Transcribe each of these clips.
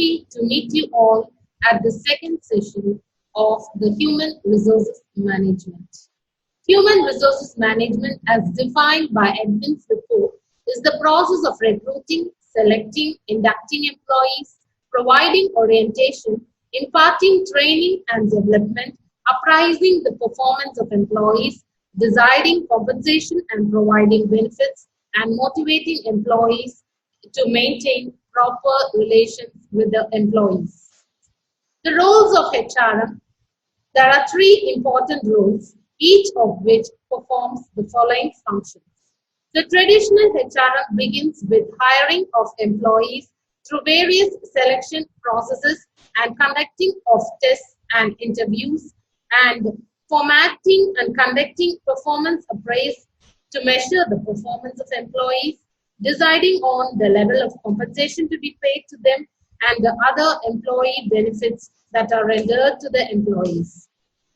happy to meet you all at the second session of the Human Resources Management. Human Resources Management, as defined by Edwin's report, is the process of recruiting, selecting, inducting employees, providing orientation, imparting training and development, appraising the performance of employees, deciding compensation and providing benefits, and motivating employees to maintain proper relations with the employees. The roles of HRM. There are three important roles, each of which performs the following functions. The traditional HRM begins with hiring of employees through various selection processes and conducting of tests and interviews and formatting and conducting performance appraise to measure the performance of employees, deciding on the level of compensation to be paid to them and the other employee benefits that are rendered to the employees.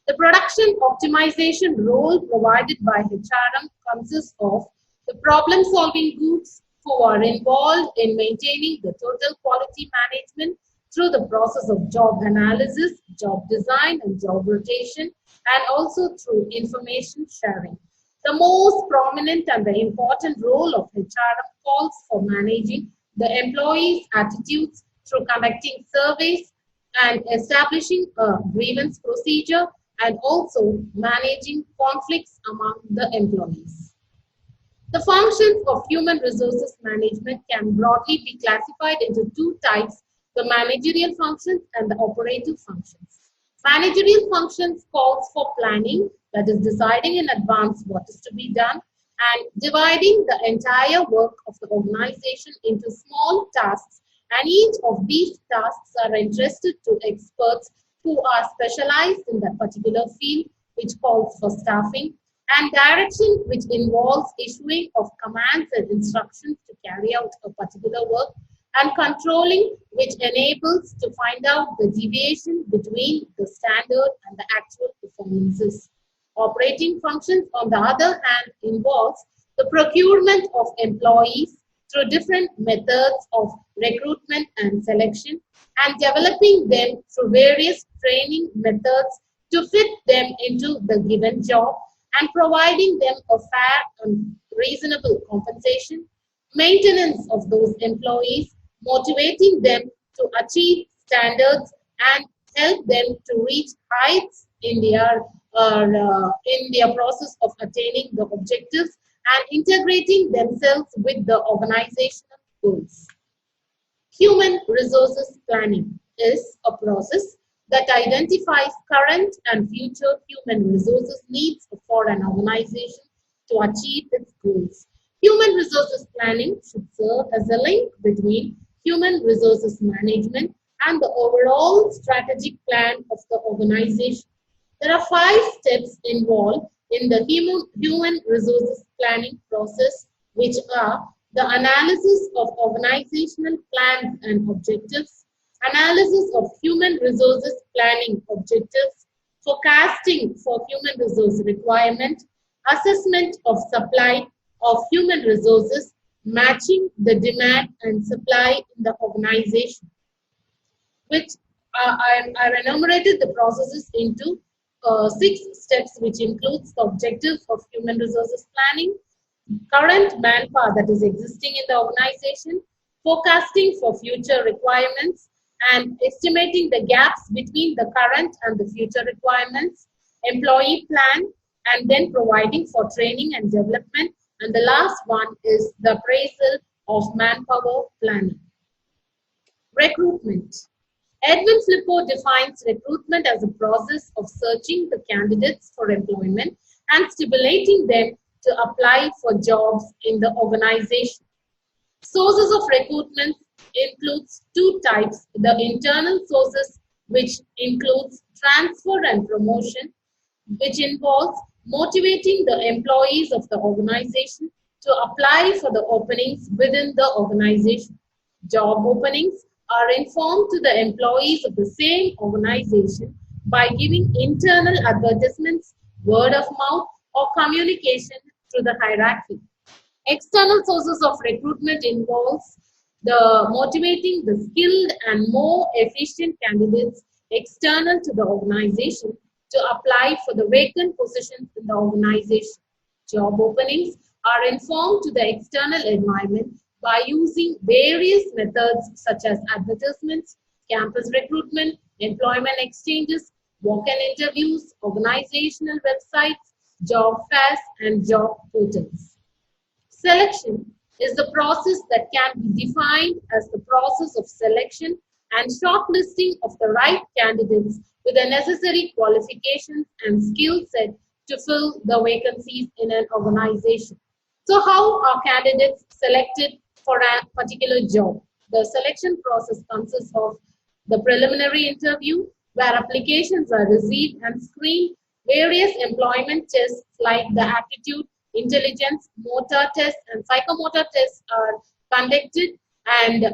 The production optimization role provided by HRM consists of the problem-solving groups who are involved in maintaining the total quality management through the process of job analysis, job design, and job rotation, and also through information sharing. The most prominent and the important role of HRM calls for managing the employees' attitudes through conducting surveys and establishing a grievance procedure and also managing conflicts among the employees. The functions of human resources management can broadly be classified into two types, the managerial functions and the operative functions. Managerial functions calls for planning, that is deciding in advance what is to be done, and dividing the entire work of the organization into small tasks, and each of these tasks are entrusted to experts who are specialized in that particular field, which calls for staffing, and direction, which involves issuing of commands and instructions to carry out a particular work, and controlling, which enables to find out the deviation between the standard and the actual performances. Operating functions, on the other hand, involves the procurement of employees through different methods of recruitment and selection and developing them through various training methods to fit them into the given job and providing them a fair and reasonable compensation, maintenance of those employees, motivating them to achieve standards and help them to reach heights in their process of attaining the objectives and integrating themselves with the organizational goals. Human resources planning is a process that identifies current and future human resources needs for an organization to achieve its goals. Human resources planning should serve as a link between human resources management and the overall strategic plan of the organization. There are 5 steps involved in the human resources planning process, which are the analysis of organizational plans and objectives, analysis of human resources planning objectives, forecasting for human resource requirement, assessment of supply of human resources, matching the demand and supply in the organization, which I enumerated the processes into 6 steps, which includes the objectives of human resources planning, current manpower that is existing in the organization, forecasting for future requirements, and estimating the gaps between the current and the future requirements, employee plan, and then providing for training and development. And the last one is the appraisal of manpower planning. Recruitment. Edwin's report defines recruitment as a process of searching the candidates for employment and stimulating them to apply for jobs in the organization. Sources of recruitment includes 2 types, the internal sources, which includes transfer and promotion, which involves motivating the employees of the organization to apply for the openings within the organization. Job openings are informed to the employees of the same organization by giving internal advertisements, word of mouth, or communication through the hierarchy. External sources of recruitment involves the motivating the skilled and more efficient candidates external to the organization to apply for the vacant positions in the organization. Job openings are informed to the external environment by using various methods such as advertisements, campus recruitment, employment exchanges, walk-in interviews, organizational websites, job fairs, and job portals. Selection is the process that can be defined as the process of selection and shortlisting of the right candidates with the necessary qualifications and skill set to fill the vacancies in an organization. So, how are candidates selected for a particular job? The selection process consists of the preliminary interview, where applications are received and screened. Various employment tests like the aptitude, intelligence, motor tests, and psychomotor tests are conducted, and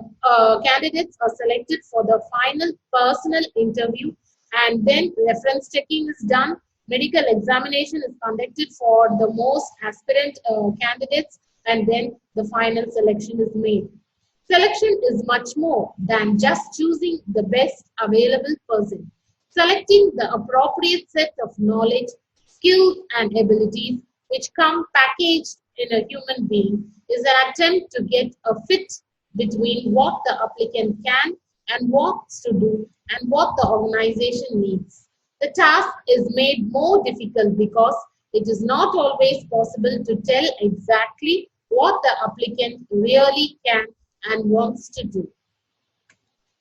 candidates are selected for the final personal interview, and then reference checking is done. Medical examination is conducted for the most aspirant candidates, and then the final selection is made. Selection is much more than just choosing the best available person. Selecting the appropriate set of knowledge, skills, and abilities which come packaged in a human being is an attempt to get a fit between what the applicant can and wants to do and what the organization needs. The task is made more difficult because it is not always possible to tell exactly what the applicant really can and wants to do.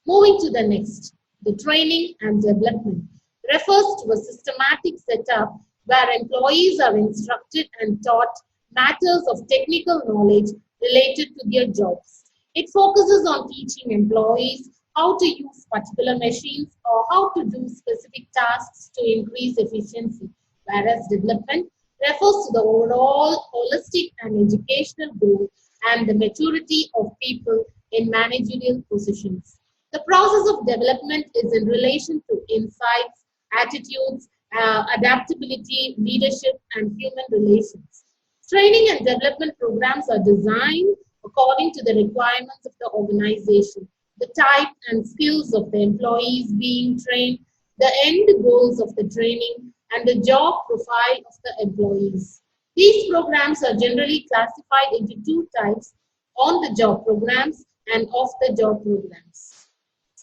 Moving to the next, the training and development refers to a systematic setup where employees are instructed and taught matters of technical knowledge related to their jobs. It focuses on teaching employees how to use particular machines or how to do specific tasks to increase efficiency, whereas development refers to the overall holistic and educational goal and the maturity of people in managerial positions. The process of development is in relation to insights, attitudes, adaptability, leadership, and human relations. Training and development programs are designed according to the requirements of the organization, the type and skills of the employees being trained, the end goals of the training, and the job profile of the employees. These programs are generally classified into two types: on-the-job programs and off-the-job programs.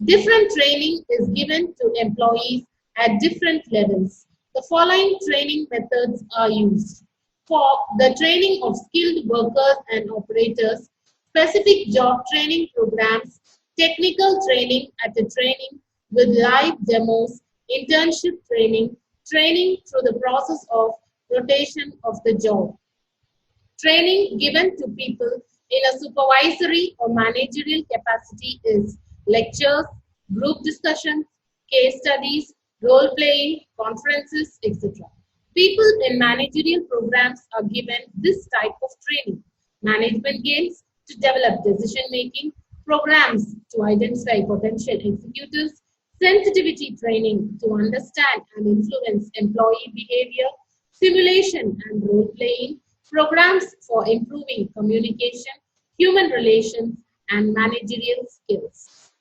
Different training is given to employees at different levels. The following training methods are used. For the training of skilled workers and operators, specific job training programs, technical training at a training with live demos, internship training, training through the process of rotation of the job. Training given to people in a supervisory or managerial capacity is lectures, group discussions, case studies, role playing, conferences, etc. People in managerial programs are given this type of training: management games to develop decision making, programs to identify potential executives, sensitivity training to understand and influence employee behavior, simulation and role playing, programs for improving communication, human relations, and managerial skills.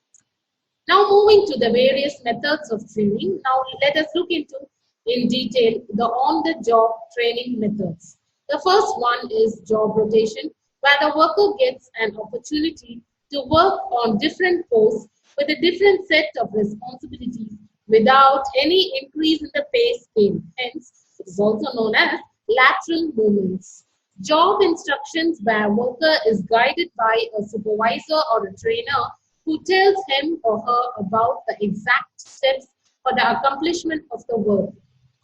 Now moving to the various methods of training, now let us look into in detail the on-the-job training methods. The first one is job rotation, where the worker gets an opportunity to work on different posts with a different set of responsibilities without any increase in the pay scale. Hence, it is also known as lateral movements. Job instructions where worker is guided by a supervisor or a trainer who tells him or her about the exact steps for the accomplishment of the work.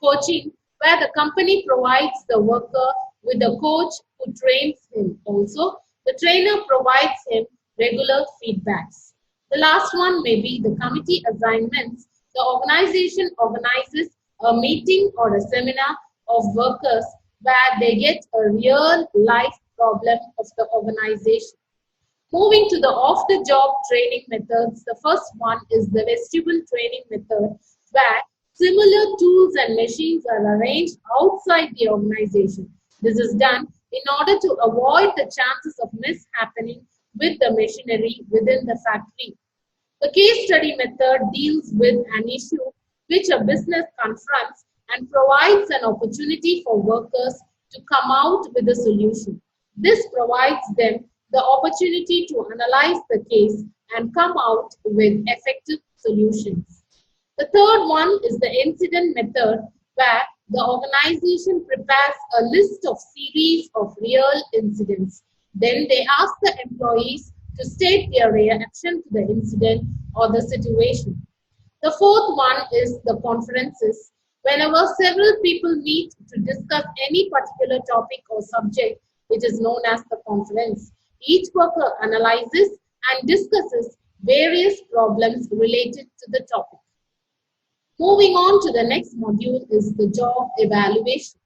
Coaching, where the company provides the worker with a coach who trains him. Also, the trainer provides him regular feedbacks. The last one may be the committee assignments. The organization organizes a meeting or a seminar of workers where they get a real life problem of the organization. Moving to the off-the-job training methods, the first one is the vestibule training method, where similar tools and machines are arranged outside the organization. This is done in order to avoid the chances of mishappening with the machinery within the factory. The case study method deals with an issue which a business confronts and provides an opportunity for workers to come out with a solution. This provides them the opportunity to analyze the case and come out with effective solutions. The third one is the incident method, where the organization prepares a list of series of real incidents. Then they ask the employees to state their reaction to the incident or the situation. The fourth one is the conferences. Whenever several people meet to discuss any particular topic or subject, it is known as the conference. Each worker analyzes and discusses various problems related to the topic. Moving on to the next module is the job evaluation.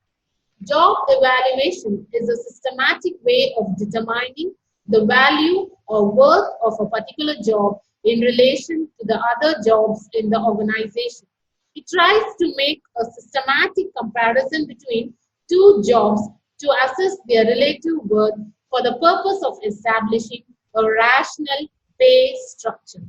Job evaluation is a systematic way of determining the value or worth of a particular job in relation to the other jobs in the organization. It tries to make a systematic comparison between two jobs to assess their relative worth for the purpose of establishing a rational pay structure.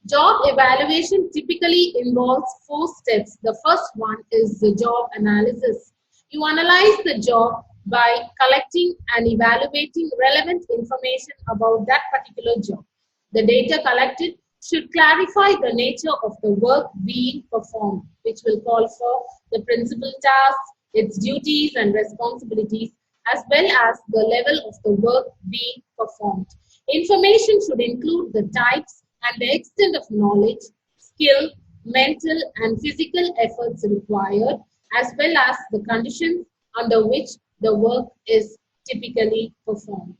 Job evaluation typically involves four steps. The first one is the job analysis. You analyze the job by collecting and evaluating relevant information about that particular job. The data collected should clarify the nature of the work being performed, which will call for the principal tasks, its duties and responsibilities, as well as the level of the work being performed. Information should include the types and the extent of knowledge, skill, mental and physical efforts required, as well as the conditions under which the work is typically performed.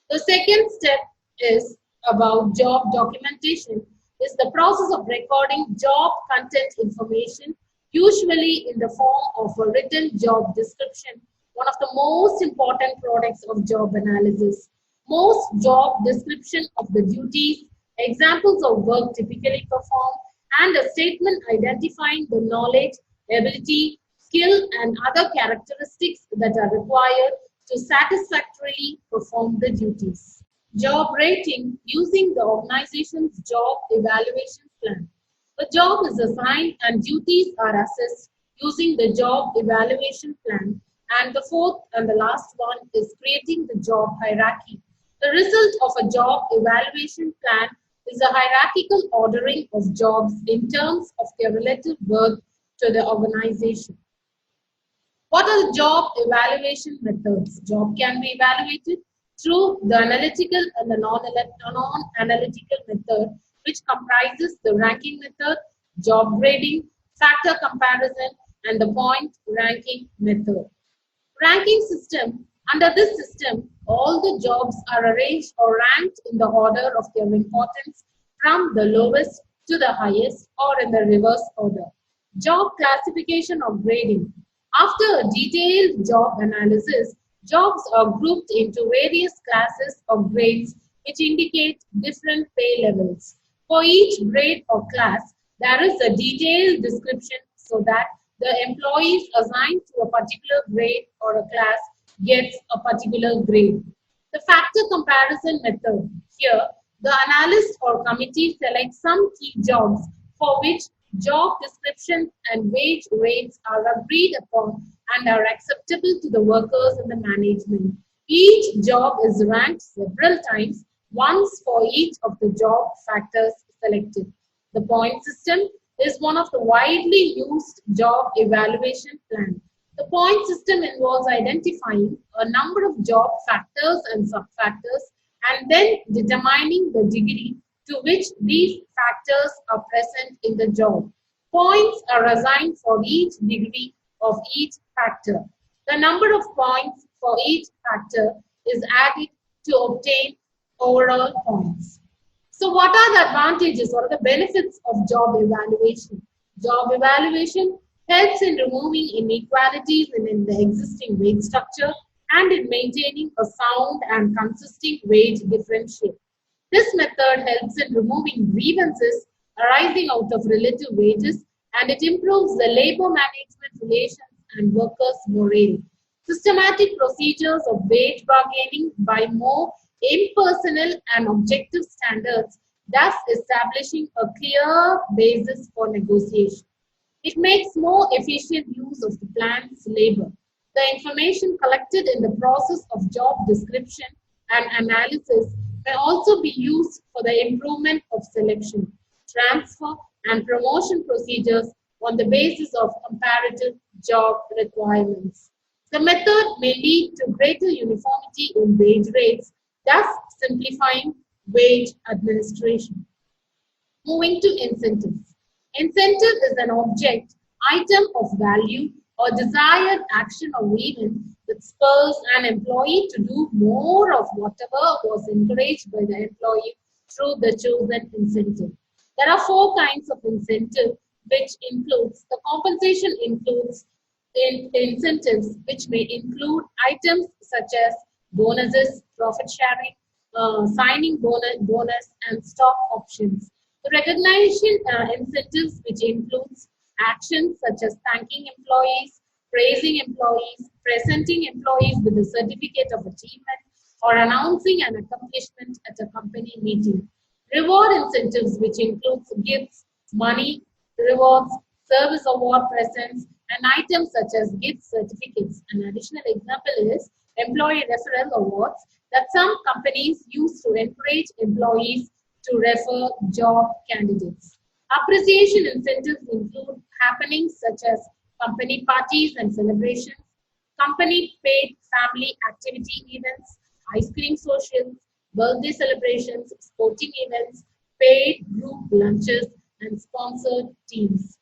The second step is about job documentation. Is the process of recording job content information, usually in the form of a written job description, one of the most important products of job analysis. Most job description of the duties, examples of work typically performed, and a statement identifying the knowledge, ability, skill, and other characteristics that are required to satisfactorily perform the duties. Job rating using the organization's job evaluation plan. The job is assigned and duties are assessed using the job evaluation plan. And the fourth and the last one is creating the job hierarchy. The result of a job evaluation plan is a hierarchical ordering of jobs in terms of their relative worth to the organization. What are the job evaluation methods? Job can be evaluated through the analytical and the non-analytical method, which comprises the ranking method, job grading, factor comparison, and the point ranking method. Ranking system. Under this system, all the jobs are arranged or ranked in the order of their importance from the lowest to the highest, or in the reverse order. Job classification or grading. After a detailed job analysis, jobs are grouped into various classes or grades which indicate different pay levels. For each grade or class, there is a detailed description so that the employees assigned to a particular grade or a class gets a particular grade. The factor comparison method. Here, the analyst or committee selects some key jobs for which job descriptions and wage rates are agreed upon and are acceptable to the workers and the management. Each job is ranked several times, once for each of the job factors selected. The point system is one of the widely used job evaluation plans. The point system involves identifying a number of job factors and sub-factors and then determining the degree to which these factors are present in the job. Points are assigned for each degree of each factor. The number of points for each factor is added to obtain overall points. So what are the advantages or the benefits of job evaluation? Job evaluation helps in removing inequalities in the existing wage structure and in maintaining a sound and consistent wage differential. This method helps in removing grievances arising out of relative wages, and it improves the labor management relations and workers' morale. Systematic procedures of wage bargaining by more impersonal and objective standards, thus establishing a clear basis for negotiation. It makes more efficient use of the plan's labor. The information collected in the process of job description and analysis may also be used for the improvement of selection, transfer, and promotion procedures on the basis of comparative job requirements. The method may lead to greater uniformity in wage rates, thus simplifying wage administration. Moving to incentives. Incentive is an object, item of value, or desired action or event that spurs an employee to do more of whatever was encouraged by the employee through the chosen incentive. There are four kinds of incentive, which includes the compensation includes incentives, which may include items such as bonuses, profit sharing, signing bonus, and stock options. The recognition incentives, which includes actions such as thanking employees, praising employees, presenting employees with a certificate of achievement, or announcing an accomplishment at a company meeting. Reward incentives, which includes gifts, money, rewards, service award presents, and items such as gift certificates. An additional example is employee referral awards that some companies use to encourage employees to refer job candidates. Appreciation incentives include happenings such as company parties and celebrations, company paid family activity events, ice cream socials, birthday celebrations, sporting events, paid group lunches, and sponsored teams.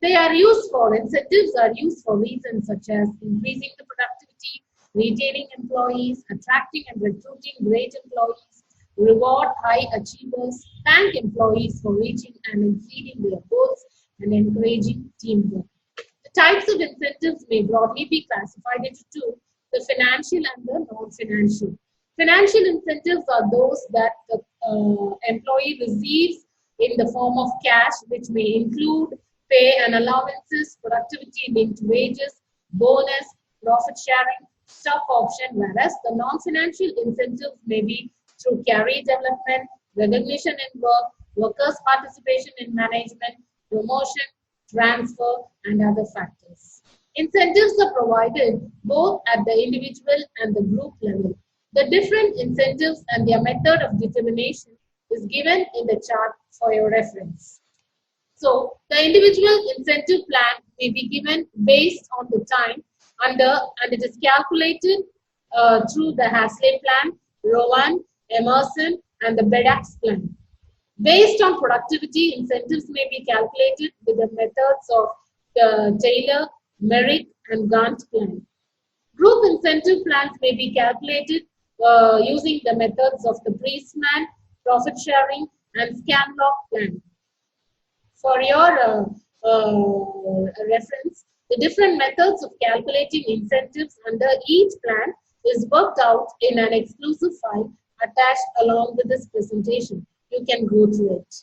Incentives are used for reasons such as increasing the productivity, retaining employees, attracting and recruiting great employees, reward high achievers, thank employees for reaching and exceeding their goals, and encouraging teamwork. The types of incentives may broadly be classified into two, the financial and the non-financial. Financial incentives are those that the employee receives in the form of cash, which may include pay and allowances, productivity-linked wages, bonus, profit sharing, stock option, whereas the non-financial incentives may be through career development, recognition in work, workers' participation in management, promotion, transfer, and other factors. Incentives are provided both at the individual and the group level. The different incentives and their method of determination is given in the chart for your reference. So, the individual incentive plan may be given based on the time and it is calculated through the Hasley plan, Rowan, Emerson, and the Beddoes plan. Based on productivity, incentives may be calculated with the methods of the Taylor, Merrick, and Gantt plan. Group incentive plans may be calculated using the methods of the Priestman, profit sharing, and Scanlon plan. For your reference, the different methods of calculating incentives under each plan is worked out in an exclusive file attached along with this presentation. You can go through it.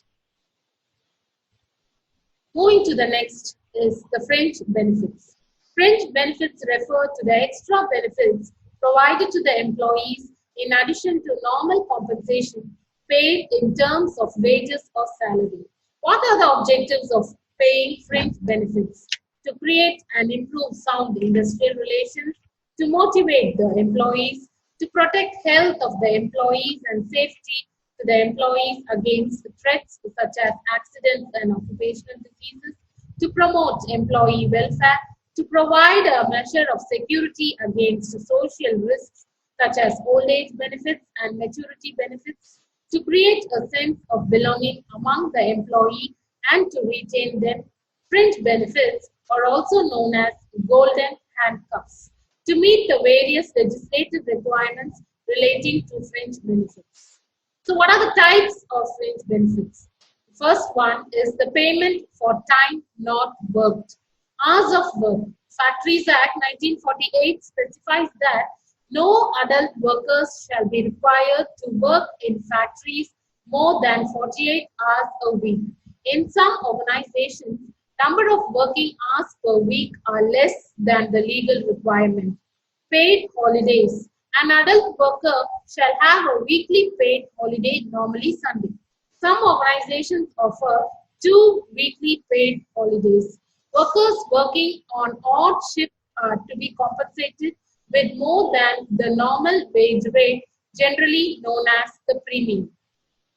Moving to the next is the fringe benefits. Fringe benefits refer to the extra benefits provided to the employees in addition to normal compensation paid in terms of wages or salary. What are the objectives of paying fringe benefits? To create and improve sound industrial relations, to motivate the employees, to protect health of the employees and safety to the employees against threats such as accidents and occupational diseases, to promote employee welfare, to provide a measure of security against social risks such as old age benefits and maturity benefits, to create a sense of belonging among the employee and to retain them. Fringe benefits are also known as golden handcuffs to meet the various legislative requirements relating to fringe benefits. So what are the types of fringe benefits? The first one is the payment for time not worked. Hours of work. Factories Act 1948 specifies that no adult workers shall be required to work in factories more than 48 hours a week. In some organizations, number of working hours per week are less than the legal requirement. Paid holidays. An adult worker shall have a weekly paid holiday, normally Sunday. Some organizations offer 2 weekly paid holidays. Workers working on odd shifts are to be compensated with more than the normal wage rate, generally known as the premium.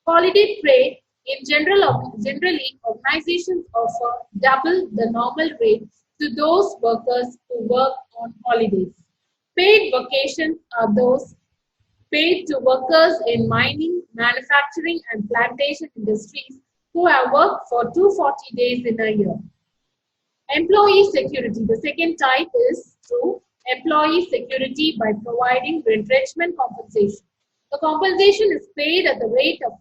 Holiday pay in generally organizations offer double the normal rate to those workers who work on holidays. Paid vacations are those paid to workers in mining, manufacturing, and plantation industries who have worked for 240 days in a year. Employee security. The second type is through employee security by providing retrenchment compensation. The compensation is paid at the rate of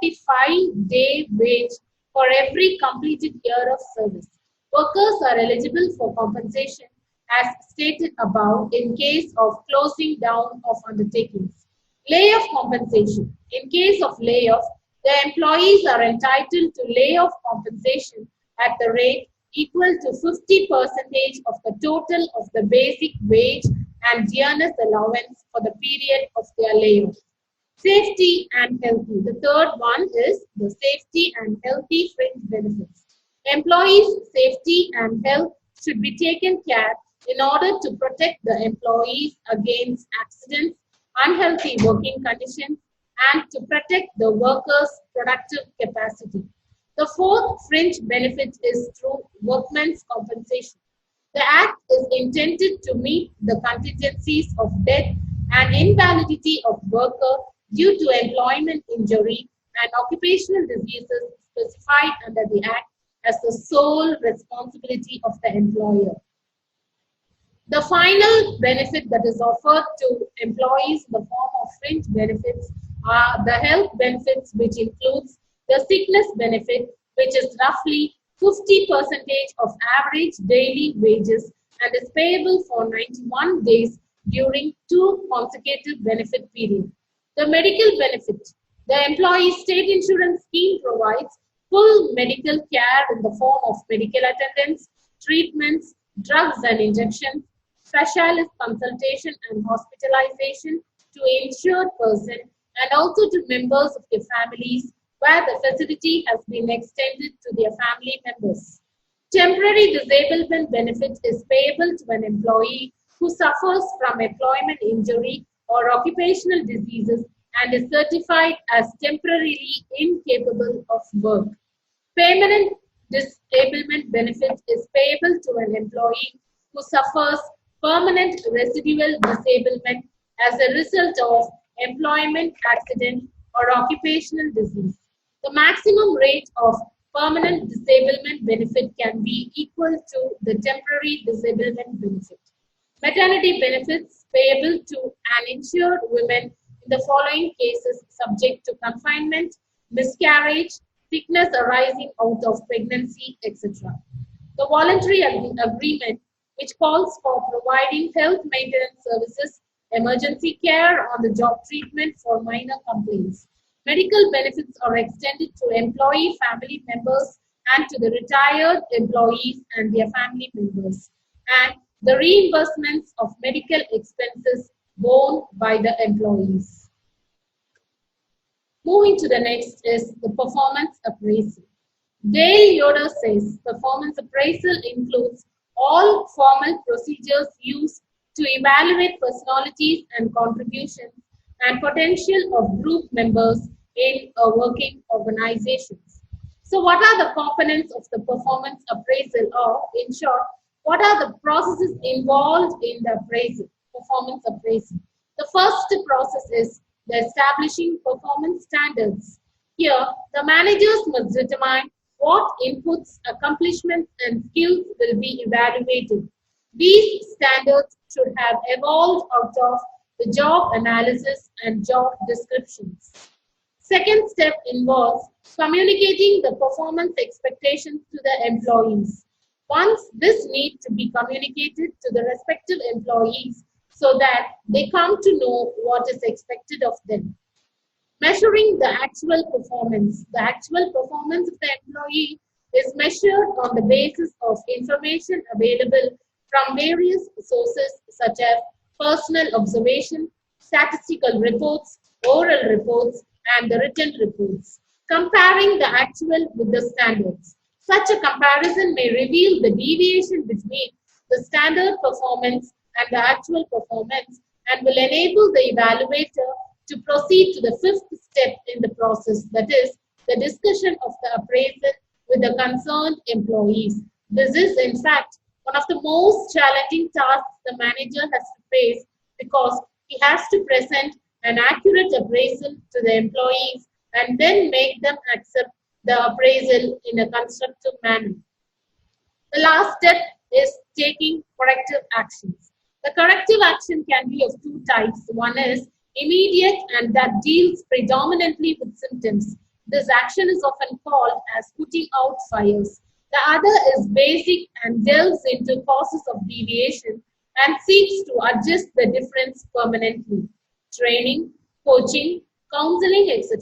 45-day wage for every completed year of service. Workers are eligible for compensation as stated above in case of closing down of undertakings. Layoff compensation. In case of layoff, the employees are entitled to layoff compensation at the rate equal to 50% of the total of the basic wage and dearness allowance for the period of their layoff. Safety and healthy. The third one is the safety and healthy fringe benefits. Employees' safety and health should be taken care in order to protect the employees against accidents, unhealthy working conditions, and to protect the workers' productive capacity. The fourth fringe benefit is through workmen's compensation. The Act is intended to meet the contingencies of death and invalidity of worker due to employment injury and occupational diseases specified under the Act as the sole responsibility of the employer. The final benefit that is offered to employees in the form of fringe benefits are the health benefits, which includes the sickness benefit, which is roughly 50% of average daily wages and is payable for 91 days during 2 consecutive benefit periods. The medical benefit. The employee state insurance scheme provides full medical care in the form of medical attendance, treatments, drugs and injections, specialist consultation and hospitalization to insured person and also to members of their families where the facility has been extended to their family members. Temporary disablement benefit is payable to an employee who suffers from employment injury or occupational diseases and is certified as temporarily incapable of work. Permanent disablement benefit is payable to an employee who suffers permanent residual disablement as a result of employment accident or occupational disease. The maximum rate of permanent disablement benefit can be equal to the temporary disablement benefit. Maternity benefits payable to uninsured women in the following cases subject to confinement, miscarriage, sickness arising out of pregnancy, etc. The voluntary agreement, which calls for providing health maintenance services, emergency care, on the job treatment for minor complaints. Medical benefits are extended to employee family members and to the retired employees and their family members, and the reimbursements of medical expenses borne by the employees. Moving to the next is the performance appraisal. Dale Yoder says performance appraisal includes all formal procedures used to evaluate personalities and contributions and potential of group members in a working organizations. So what are the components of the performance appraisal, or in short, what are the processes involved in the appraisal, performance appraisal? The first process is the establishing performance standards. Here, the managers must determine what inputs, accomplishments, and skills will be evaluated. These standards should have evolved out of the job analysis and job descriptions. Second step involves communicating the performance expectations to the employees. Once this needs to be communicated to the respective employees so that they come to know what is expected of them. Measuring the actual performance. The actual performance of the employee is measured on the basis of information available from various sources such as personal observation, statistical reports, oral reports, and the written reports, comparing the actual with the standards. Such a comparison may reveal the deviation between the standard performance and the actual performance and will enable the evaluator to proceed to the fifth step in the process, that is, the discussion of the appraisal with the concerned employees. This is, in fact, one of the most challenging tasks the manager has to face because he has to present an accurate appraisal to the employees and then make them accept the appraisal in a constructive manner. The last step is taking corrective actions. The corrective action can be of two types. One is immediate and that deals predominantly with symptoms. This action is often called as putting out fires. The other is basic and delves into causes of deviation and seeks to adjust the difference permanently. Training, coaching, counseling, etc.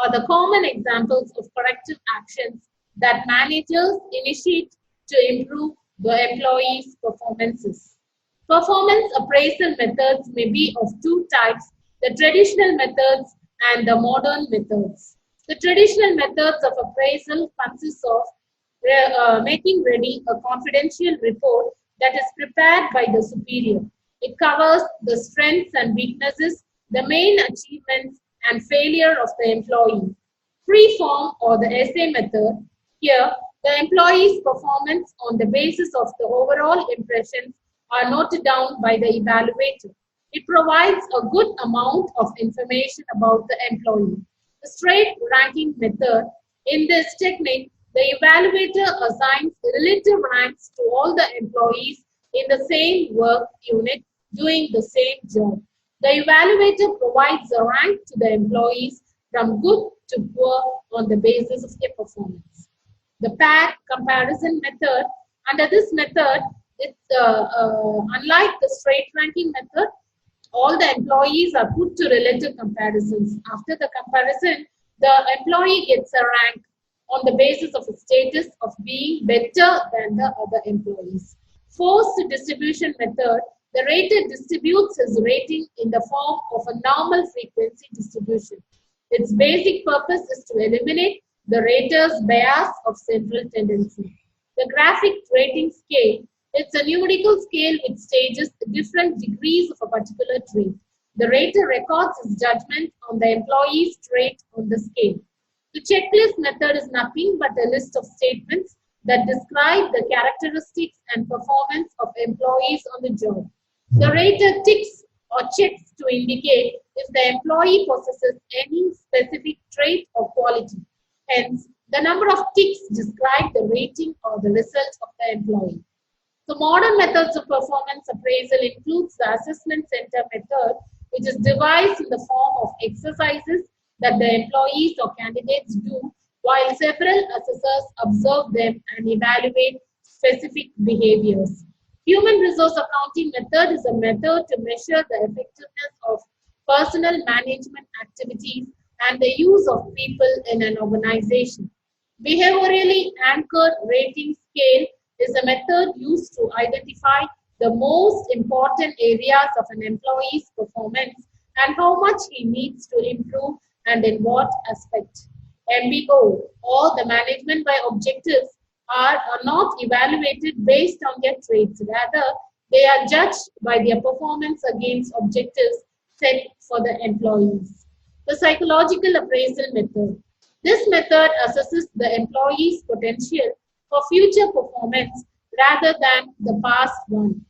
are the common examples of corrective actions that managers initiate to improve the employees' performances. Performance appraisal methods may be of two types, the traditional methods and the modern methods. The traditional methods of appraisal consist of making ready a confidential report that is prepared by the superior. It covers the strengths and weaknesses, the main achievements and failure of the employee. Free form or the essay method. Here, the employee's performance on the basis of the overall impressions are noted down by the evaluator. It provides a good amount of information about the employee. The straight ranking method. In this technique, the evaluator assigns relative ranks to all the employees in the same work unit doing the same job. The evaluator provides a rank to the employees from good to poor on the basis of their performance. The pair comparison method. Under this method, it's unlike the straight ranking method, all the employees are put to relative comparisons. After the comparison, the employee gets a rank on the basis of a status of being better than the other employees. Forced distribution method. The rater distributes his rating in the form of a normal frequency distribution. Its basic purpose is to eliminate the rater's bias of central tendency. The graphic rating scale. It's a numerical scale which stages different degrees of a particular trait. The rater records his judgment on the employee's trait on the scale. The checklist method is nothing but a list of statements that describe the characteristics and performance of employees on the job. The rater ticks or checks to indicate if the employee possesses any specific trait or quality. Hence, the number of ticks describe the rating or the result of the employee. The modern methods of performance appraisal includes the assessment center method, which is devised in the form of exercises that the employees or candidates do while several assessors observe them and evaluate specific behaviors. Human resource accounting method is a method to measure the effectiveness of personnel management activities and the use of people in an organization. Behaviorally anchored rating scale is a method used to identify the most important areas of an employee's performance and how much he needs to improve and in what aspect. MBO, or the management by objectives, are not evaluated based on their traits. Rather, they are judged by their performance against objectives set for the employees. The psychological appraisal method. This method assesses the employee's potential for future performance rather than the past one.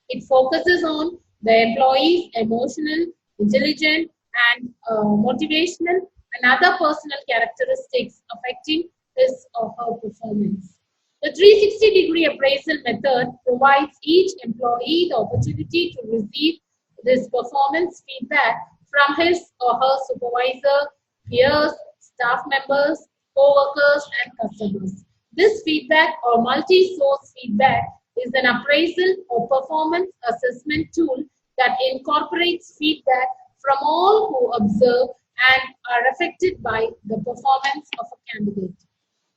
It focuses on the employee's emotional, intelligent, and motivational and other personal characteristics affecting his or her performance. The 360-degree appraisal method provides each employee the opportunity to receive this performance feedback from his or her supervisor, peers, staff members, co-workers, and customers. This feedback or multi-source feedback is an appraisal or performance assessment tool that incorporates feedback from all who observe and are affected by the performance of a candidate.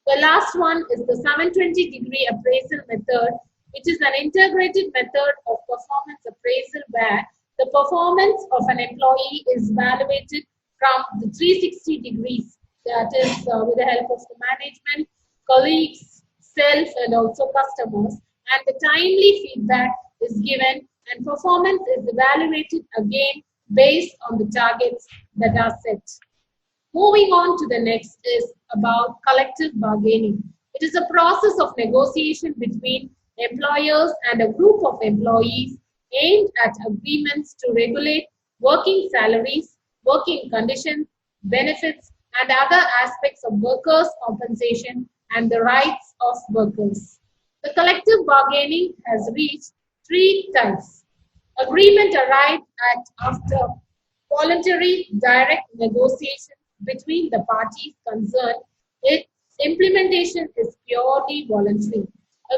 The last one is the 720-degree appraisal method, which is an integrated method of performance appraisal where The performance of an employee is evaluated from the 360 degrees, that is, with the help of the management, colleagues, self, and also customers. And the timely feedback is given, and performance is evaluated again based on the targets that are set. Moving on to the next is about collective bargaining. It is a process of negotiation between employers and a group of employees aimed at agreements to regulate working salaries, working conditions, benefits, and other aspects of workers' compensation and the rights of workers. The collective bargaining has reached three types. Agreement arrived at after voluntary direct negotiation between the parties concerned. Its implementation is purely voluntary.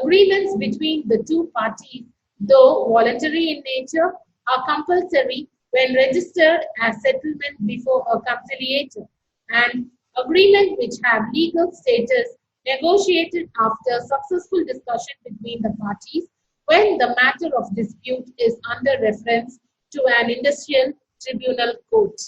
Agreements between the two parties, though voluntary in nature, are compulsory when registered as settlement before a conciliator, and agreements which have legal status negotiated after successful discussion between the parties when the matter of dispute is under reference to an industrial tribunal court.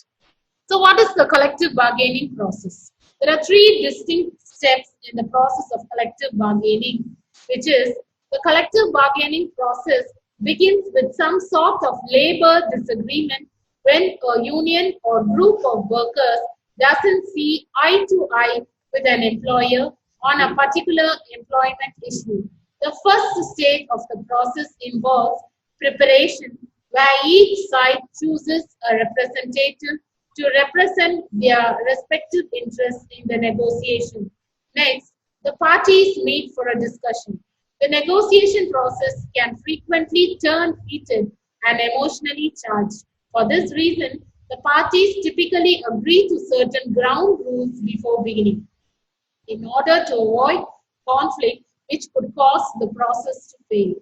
So what is the collective bargaining process? There are three distinct steps in the process of collective bargaining, which is the collective bargaining process begins with some sort of labor disagreement when a union or group of workers doesn't see eye to eye with an employer on a particular employment issue. The first stage of the process involves preparation, where each side chooses a representative to represent their respective interests in the negotiation. Next, the parties meet for a discussion. The negotiation process can frequently turn heated and emotionally charged. For this reason, the parties typically agree to certain ground rules before beginning in order to avoid conflict which could cause the process to fail.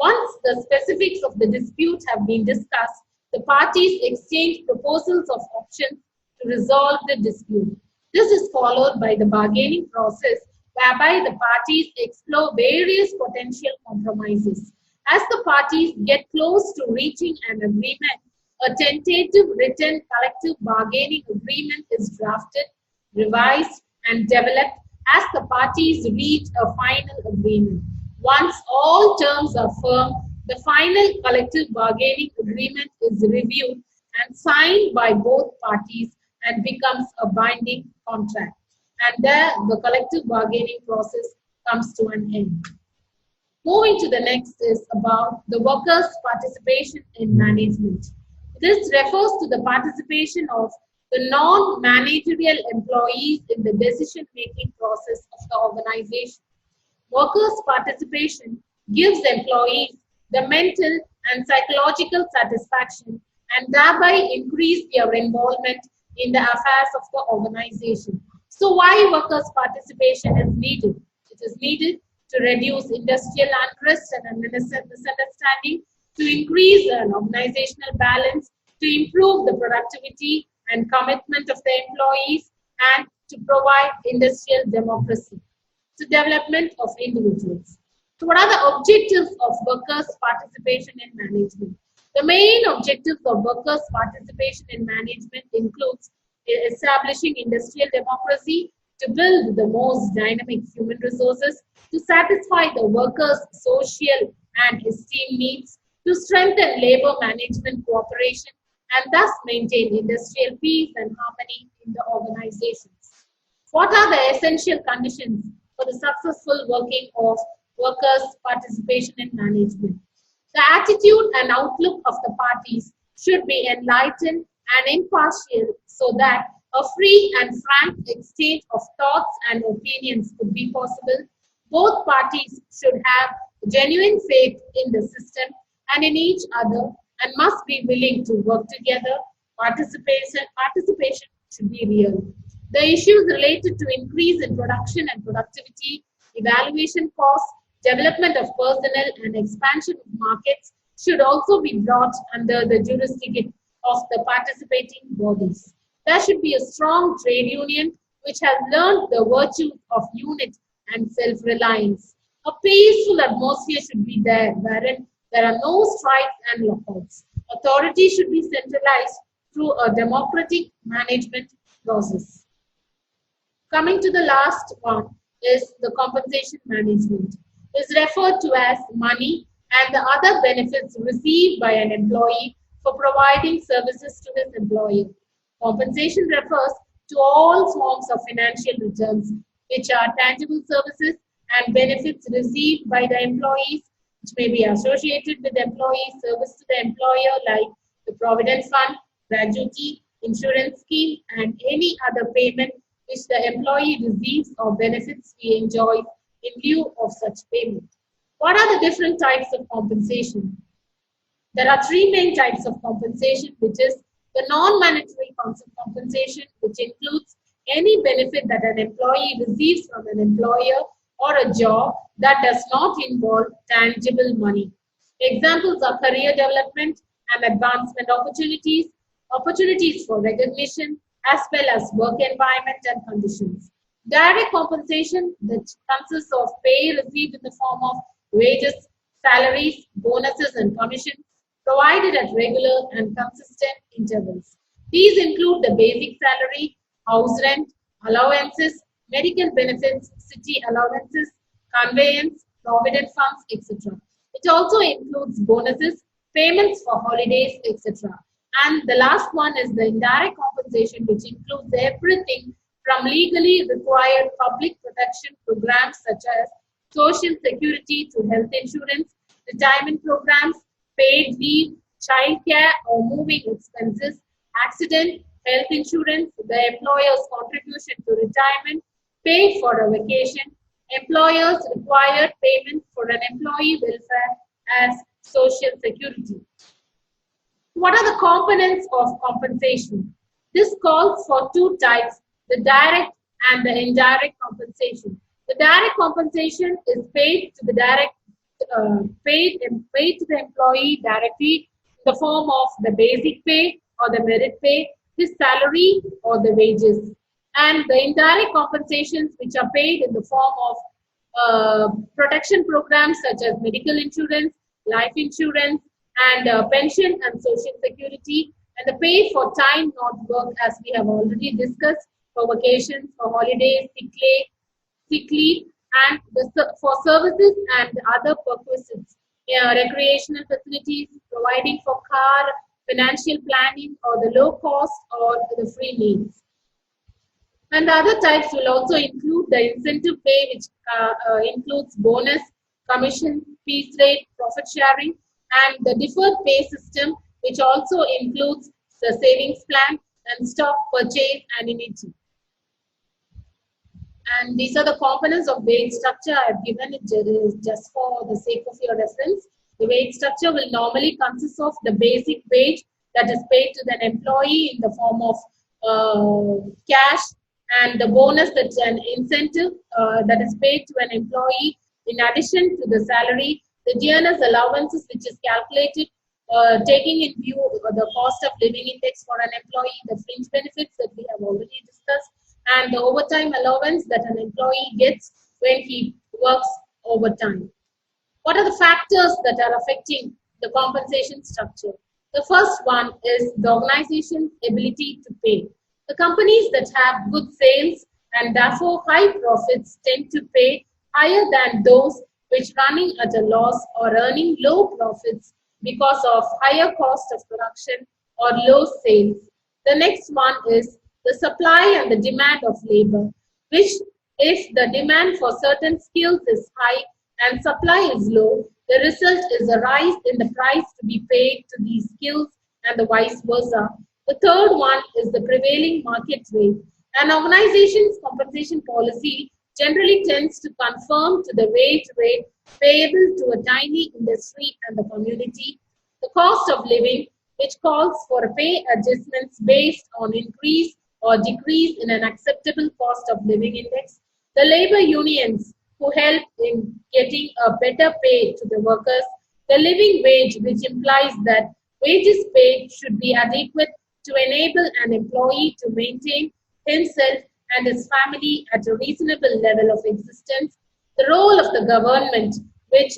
Once the specifics of the dispute have been discussed, the parties exchange proposals of options to resolve the dispute. This is followed by the bargaining process, whereby the parties explore various potential compromises. As the parties get close to reaching an agreement, a tentative written collective bargaining agreement is drafted, revised, and developed as the parties reach a final agreement. Once all terms are firm, the final collective bargaining agreement is reviewed and signed by both parties and becomes a binding contract. And there the collective bargaining process comes to an end. Moving to the next is about the workers' participation in management. This refers to the participation of the non-managerial employees in the decision-making process of the organization. Workers' participation gives employees the mental and psychological satisfaction and thereby increase their involvement in the affairs of the organization. So why workers' participation is needed? It is needed to reduce industrial unrest and misunderstanding, to increase an organizational balance, to improve the productivity and commitment of the employees, and to provide industrial democracy, to development of individuals. So what are the objectives of workers' participation in management? The main objectives of workers' participation in management includes establishing industrial democracy, to build the most dynamic human resources, to satisfy the workers' social and esteem needs, to strengthen labor management cooperation, and thus maintain industrial peace and harmony in the organizations. What are the essential conditions for the successful working of workers' participation in management? The attitude and outlook of the parties should be enlightened and impartial so that a free and frank exchange of thoughts and opinions could be possible. Both parties should have genuine faith in the system and in each other and must be willing to work together. Participation should be real. The issues related to increase in production and productivity, evaluation costs, development of personnel, and expansion of markets should also be brought under the jurisdiction of the participating bodies. There should be a strong trade union which has learned the virtues of unit and self-reliance. A peaceful atmosphere should be there, wherein there are no strikes and lockouts. Authority should be centralized through a democratic management process. Coming to the last one is the compensation management. Is referred to as money and the other benefits received by an employee for providing services to his employer. Compensation refers to all forms of financial returns, which are tangible services and benefits received by the employees, which may be associated with employee service to the employer, like the provident fund, gratuity, insurance scheme, and any other payment which the employee receives or benefits he enjoys in lieu of such payment. What are the different types of compensation? There are three main types of compensation, which is the non-monetary compensation, which includes any benefit that an employee receives from an employer or a job that does not involve tangible money. Examples are career development and advancement opportunities, opportunities for recognition, as well as work environment and conditions. Direct compensation, that consists of pay received in the form of wages, salaries, bonuses, and commissions provided at regular and consistent intervals. These include the basic salary, house rent, allowances, medical benefits, city allowances, conveyance, provident funds, etc. It also includes bonuses, payments for holidays, etc. And the last one is the indirect compensation, which includes everything from legally required public protection programs such as social security to health insurance, retirement programs, paid leave, child care or moving expenses, accident, health insurance, the employer's contribution to retirement, pay for a vacation, employers required payment for an employee welfare as social security. What are the components of compensation? This calls for two types, the direct and the indirect compensation. The direct compensation is paid to the paid to the employee directly in the form of the basic pay or the merit pay, his salary or the wages. And the indirect compensations, which are paid in the form of protection programs such as medical insurance, life insurance, and pension and social security, and the pay for time not worked, as we have already discussed, for vacations, for holidays, sick leave, and for services and other purposes, recreational facilities, providing for car, financial planning, or the low cost or the free meals. And the other types will also include the incentive pay, which includes bonus, commission, piece rate, profit sharing, and the deferred pay system, which also includes the savings plan and stock purchase annuity. And these are the components of wage structure. I have given it just for the sake of your reference. The wage structure will normally consist of the basic wage that is paid to the employee in the form of cash, and the bonus, that's an incentive that is paid to an employee in addition to the salary, the generous allowances, which is calculated taking in view the cost of living index for an employee, the fringe benefits that we have already discussed, and the overtime allowance that an employee gets when he works overtime. What are the factors that are affecting the compensation structure? The first one is the organization's ability to pay. The companies that have good sales and therefore high profits tend to pay higher than those which running at a loss or earning low profits because of higher cost of production or low sales. The next one is the supply and the demand of labor, which if the demand for certain skills is high and supply is low, the result is a rise in the price to be paid to these skills and the vice versa. The third one is the prevailing market rate. An organization's compensation policy generally tends to conform to the wage rate payable to a tiny industry and the community. The cost of living, which calls for pay adjustments based on increase or decrease in an acceptable cost of living index. The labor unions, who help in getting a better pay to the workers. The living wage, which implies that wages paid should be adequate to enable an employee to maintain himself and his family at a reasonable level of existence. The role of the government, which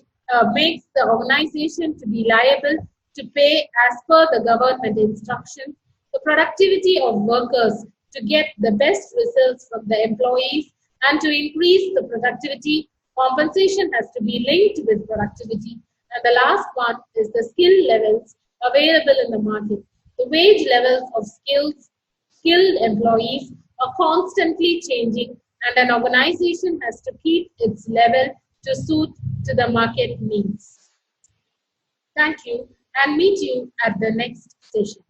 makes the organization to be liable to pay as per the government instructions, the productivity of workers to get the best results from the employees, and to increase the productivity, compensation has to be linked with productivity. And the last one is the skill levels available in the market. The wage levels of skilled employees are constantly changing, and an organization has to keep its level to suit to the market needs. Thank you, and meet you at the next session.